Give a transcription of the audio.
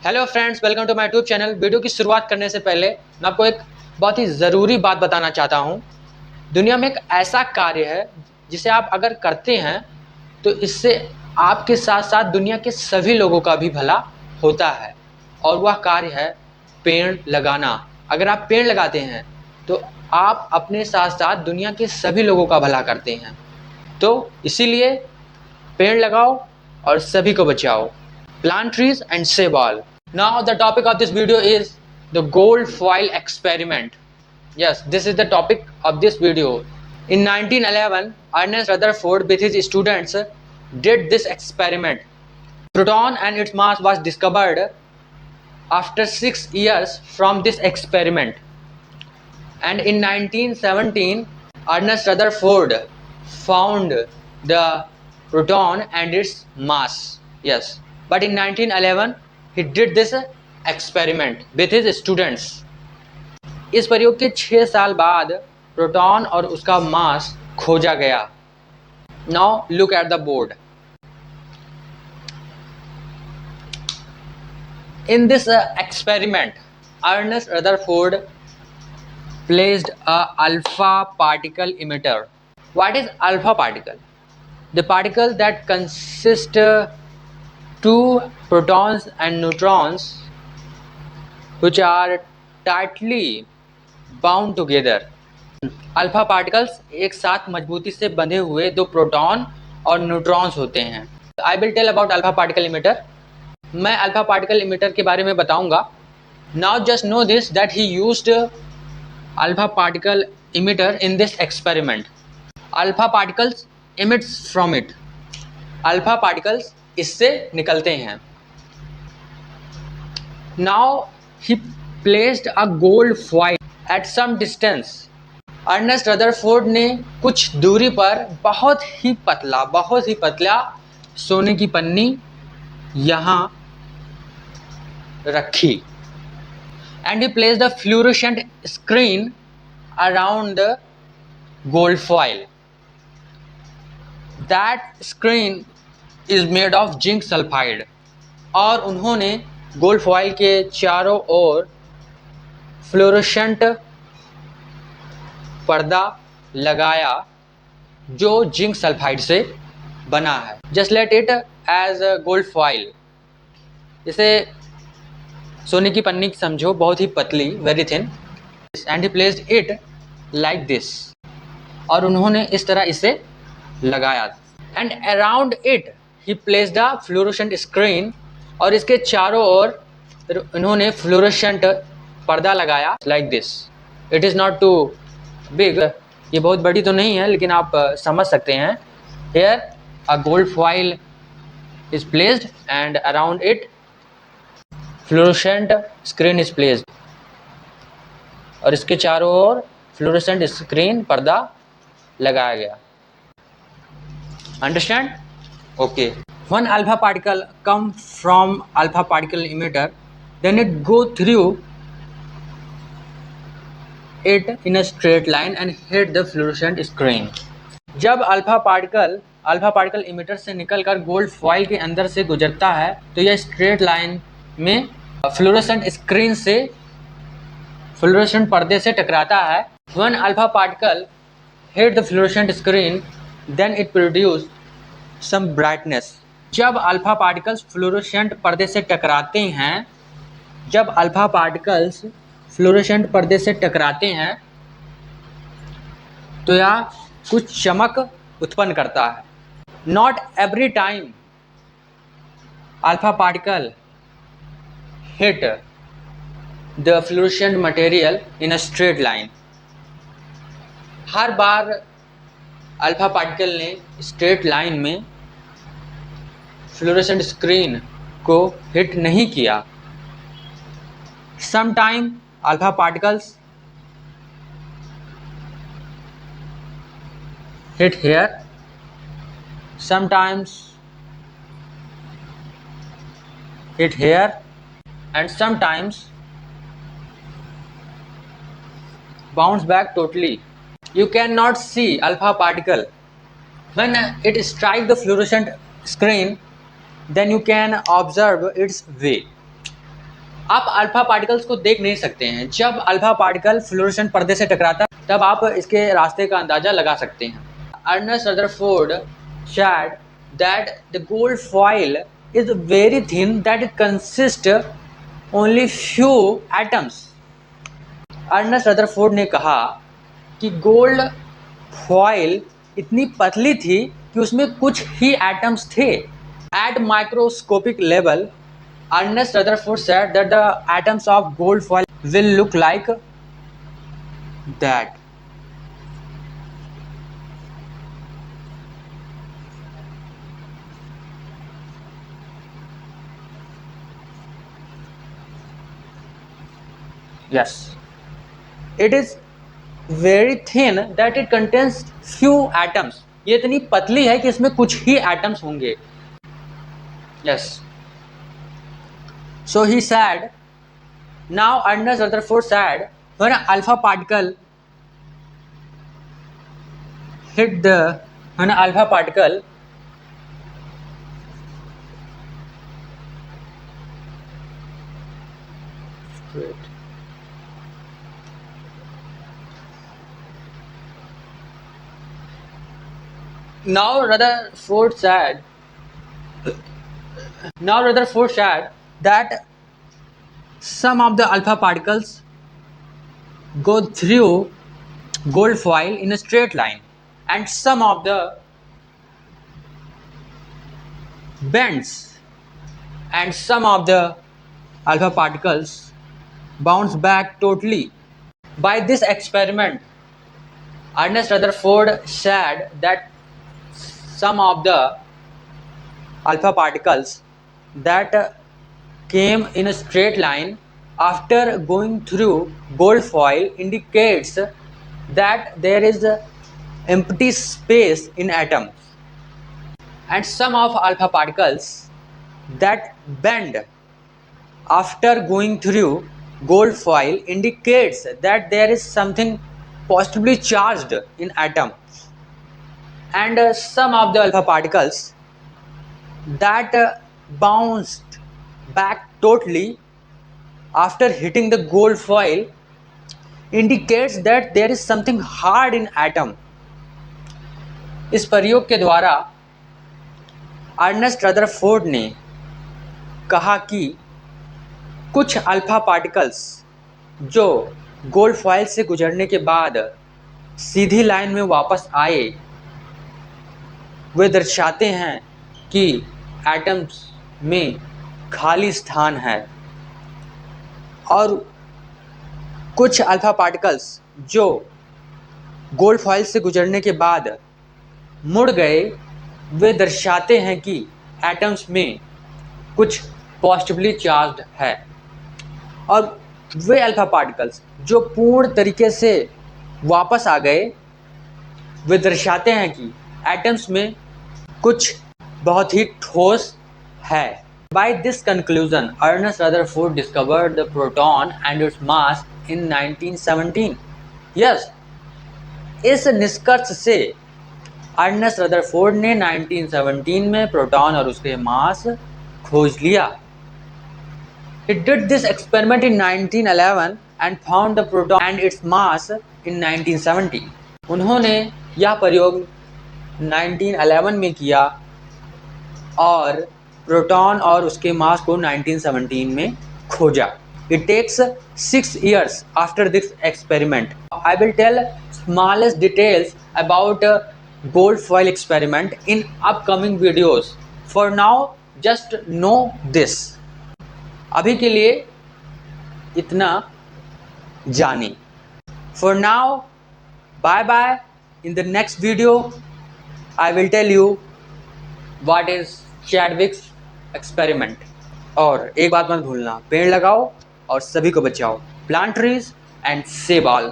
Hello friends, welcome to my YouTube channel. Video की शुरुआत करने से पहले मैं आपको एक बहुत ही ज़रूरी बात बताना चाहता हूँ। दुनिया में एक ऐसा कार्य है जिसे आप अगर करते हैं तो इससे आपके साथ साथ दुनिया के सभी लोगों का भी भला होता है, और वह कार्य है पेड़ लगाना। अगर आप पेड़ लगाते हैं तो आप अपने साथ साथ दुनिया के सभी लोगों का भला करते हैं। तो इसीलिए पेड़ लगाओ और सभी को बचाओ। Plant trees and save all. Now the topic of this video is the gold foil experiment. Yes, this is the topic of this video. In 1911, Ernest Rutherford with his students did this experiment. Proton and its mass was discovered after 6 years from this experiment. And in 1917, Ernest Rutherford found the proton and its mass. Yes. But in 1911 he did this experiment with his students. इस प्रयोग के 6 साल बाद proton और उसका मास खोजा गया. Now look at the board. In this experiment, Ernest Rutherford placed a alpha particle emitter. What is alpha particle? The particle that consists two protons and neutrons which are tightly bound together. Alpha particles एक साथ मजबूती से बंधे हुए दो proton और neutrons होते हैं. I will tell about alpha particle emitter. मैं अल्फा पार्टिकल इमिटर के बारे में बताऊंगा. Now just know this that he used alpha particle emitter in this experiment. Alpha particles emits from it. Alpha particles इससे निकलते हैं. Now he placed a gold foil at some distance. Ernest Rutherford ने कुछ दूरी पर बहुत ही पतला सोने की पन्नी यहाँ रखी. And he placed the fluorescent screen around the gold foil. That screen is made of zinc sulphide. और उन्होंने गोल्ड फॉइल के चारों ओर फ्लोरोसेंट पर्दा लगाया जो जिंक सल्फाइड से बना है. Just let it as gold foil. इसे सोने की पन्नी समझो, बहुत ही पतली, very thin. And he placed it like this. और उन्होंने इस तरह इसे लगाया. And around it he placed the fluorescent screen. और इसके चारों ओर उन्होंने फ्लोरोसेंट पर्दा लगाया like this. It is not too big. ये बहुत बड़ी तो नहीं है, लेकिन आप समझ सकते हैं. Here a gold foil is placed and around it fluorescent screen is placed. और इसके चारों ओर फ्लोरोसेंट स्क्रीन पर्दा लगाया गया. Understand? Okay. One alpha particle come from alpha particle emitter, then it go through it in a straight line and hit the fluorescent screen. जब alpha particle emitter से निकलकर गोल्ड फॉइल के अंदर से गुजरता है तो यह स्ट्रेट लाइन में फ्लोरोसेंट पर्दे से टकराता है. When alpha particle hit the fluorescent screen, then it produce some brightness. जब अल्फा पार्टिकल्स फ्लोरोसेंट पर्दे से टकराते हैं तो यह कुछ चमक उत्पन्न करता है. Not every time alpha particle hit the fluorescent material in a straight line. हर बार अल्फा पार्टिकल ने स्ट्रेट लाइन में फ्लोरोसेंट स्क्रीन को हिट नहीं किया. Sometime alpha particles hit here, sometimes hit here, and sometimes bounce back totally. You cannot see alpha particle when it strikes the fluorescent screen. Then you can observe its way. आप alpha particles को देख नहीं सकते हैं। जब alpha particle fluorescent पर्दे से टकराता है तब आप इसके रास्ते का अंदाजा लगा सकते हैं। Ernest Rutherford said that the gold foil is very thin, that it consists only few atoms. Ernest Rutherford ने कहा कि गोल्ड फॉइल इतनी पतली थी कि उसमें कुछ ही एटम्स थे। At microscopic level, Ernest Rutherford said that the atoms of gold foil will look like that. Yes, it is very thin that it contains few atoms. ये इतनी पतली है कि इसमें कुछ ही एटम्स होंगे। Yes. So he said, now Ernest Rutherford said, when an alpha particle now Rutherford said that some of the alpha particles go through gold foil in a straight line and some of the bends and some of the alpha particles bounce back totally. By this experiment, Ernest Rutherford said that some of the alpha particles that came in a straight line after going through gold foil indicates that there is empty space in atoms, and some of alpha particles that bend after going through gold foil indicates that there is something positively charged in atom, and some of the alpha particles that bounced back totally after hitting the gold foil indicates that there is something hard in atom. इस प्रयोग के द्वारा Ernest Rutherford ने कहा कि कुछ alpha particles जो gold foil से गुजरने के बाद सीधी लाइन में वापस आए, वे दर्शाते हैं कि एटम्स में खाली स्थान है, और कुछ अल्फा पार्टिकल्स जो गोल्ड फॉइल से गुजरने के बाद मुड़ गए, वे दर्शाते हैं कि एटम्स में कुछ पॉजिटिवली चार्ज्ड है, और वे अल्फा पार्टिकल्स जो पूर्ण तरीके से वापस आ गए, वे दर्शाते हैं कि एटम्स में कुछ बहुत ही ठोस है। By this conclusion, Ernest Rutherford discovered the proton and its mass in 1917. Yes, इस निष्कर्ष से अर्नेस्ट रदरफोर्ड ने 1917 में प्रोटॉन और उसके मास खोज लिया। He did this experiment in 1911 and found the proton and its mass in 1970. उन्होंने यह प्रयोग 1911 में किया और प्रोटॉन और उसके मास को 1917 में खोजा। It takes 6 years after this experiment. I will tell smallest details about gold foil experiment in upcoming videos. For now, just know this. अभी के लिए इतना जानिए। For now, bye bye. In the next video, I will tell you what is Chadwick's experiment. और एक बात मत भूलना, पेड़ लगाओ और सभी को बचाओ। Plant trees and save all.